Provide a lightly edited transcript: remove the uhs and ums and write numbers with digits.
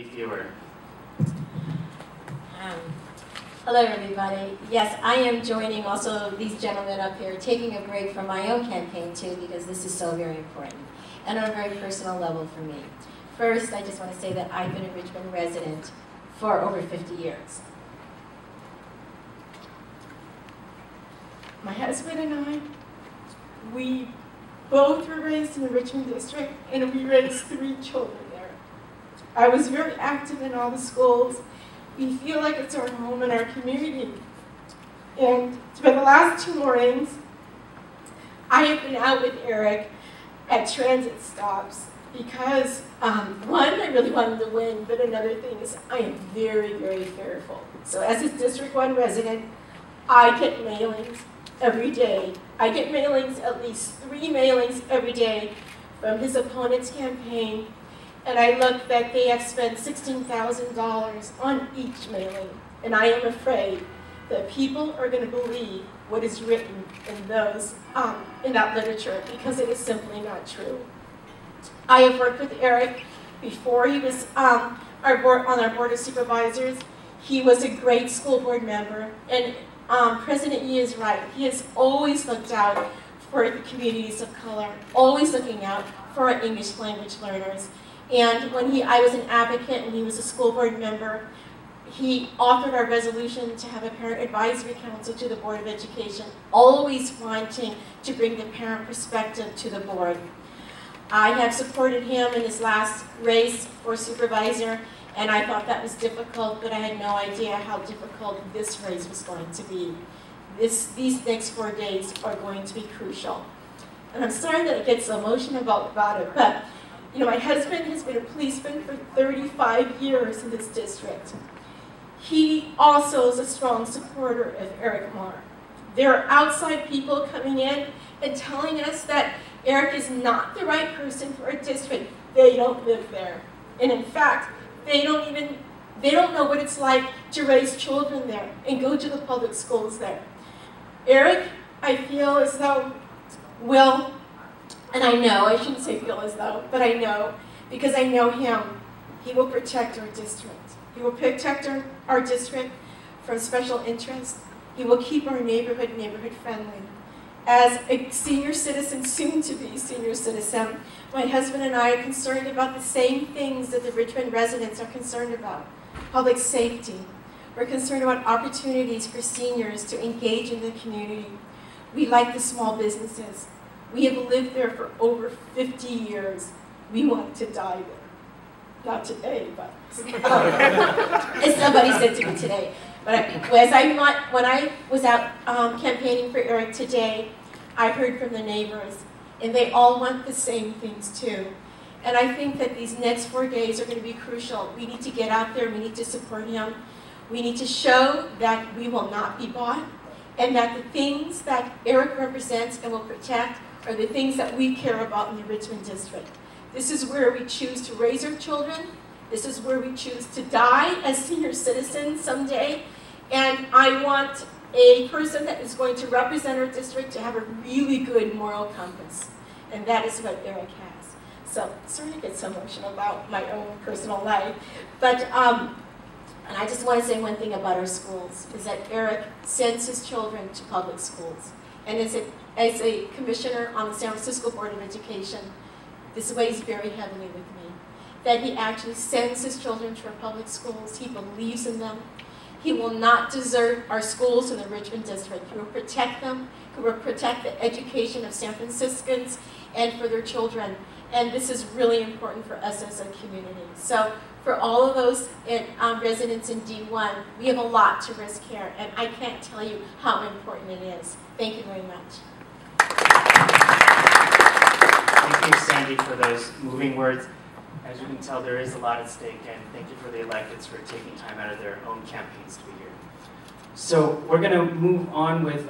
Lee Fewer. Hello everybody. Yes, I am joining also these gentlemen up here, taking a break from my own campaign too, because this is so very important and on a very personal level for me. First, I just want to say that I've been a Richmond resident for over 50 years. My husband and I, we both were raised in the Richmond District, and we raised 3 children there. I was very active in all the schools. We feel like it's our home and our community. And for the last 2 mornings, I have been out with Eric at transit stops because, one, I really wanted to win, but another thing is I am very, very fearful. So as a District 1 resident, I get mailings every day. I get mailings, at least 3 mailings every day from his opponent's campaign. And I look that they have spent $16,000 on each mailing. And I am afraid that people are going to believe what is written in those, in that literature, because it is simply not true. I have worked with Eric before he was on our Board of Supervisors. He was a great school board member. And President Yee is right. He has always looked out for the communities of color, always looking out for our English language learners. And when I was an advocate and he was a school board member, he authored our resolution to have a parent advisory council to the Board of Education, always wanting to bring the parent perspective to the board. I have supported him in his last race for supervisor, and I thought that was difficult, but I had no idea how difficult this race was going to be. These next 4 days are going to be crucial. And I'm sorry that I get so emotional about it, but you know, my husband has been a policeman for 35 years in this district. He also is a strong supporter of Eric Marr. There are outside people coming in and telling us that Eric is not the right person for a district. They don't live there. And in fact, they don't know what it's like to raise children there and go to the public schools there. Eric, I feel as though, will, and I know, I shouldn't say feel as though, but I know, because I know him, he will protect our district. He will protect our district from special interest. He will keep our neighborhood friendly. As a senior citizen, soon to be senior citizen, my husband and I are concerned about the same things that the Richmond residents are concerned about. Public safety. We're concerned about opportunities for seniors to engage in the community. We like the small businesses. We have lived there for over 50 years. We want to die there. Not today, but as somebody said to me today. But when I was out campaigning for Eric today, I heard from the neighbors, and they all want the same things too. And I think that these next 4 days are going to be crucial. We need to get out there, we need to support him. We need to show that we will not be bought, and that the things that Eric represents and will protect are the things that we care about in the Richmond District. This is where we choose to raise our children. This is where we choose to die as senior citizens someday. And I want a person that is going to represent our district to have a really good moral compass. And that is what Eric has. So, sorry to get so emotional about my own personal life. But, and I just want to say one thing about our schools, is that Eric sends his children to public schools. And as a commissioner on the San Francisco Board of Education, this weighs very heavily with me. That he actually sends his children to our public schools. He believes in them. He will not desert our schools in the Richmond District. He will protect them. He will protect the education of San Franciscans and for their children. And this is really important for us as a community. So for all of those residents in D1, we have a lot to risk here. And I can't tell you how important it is. Thank you very much. Thank you, Sandy, for those moving words. As you can tell, there is a lot at stake, and thank you for the electeds for taking time out of their own campaigns to be here. So we're going to move on with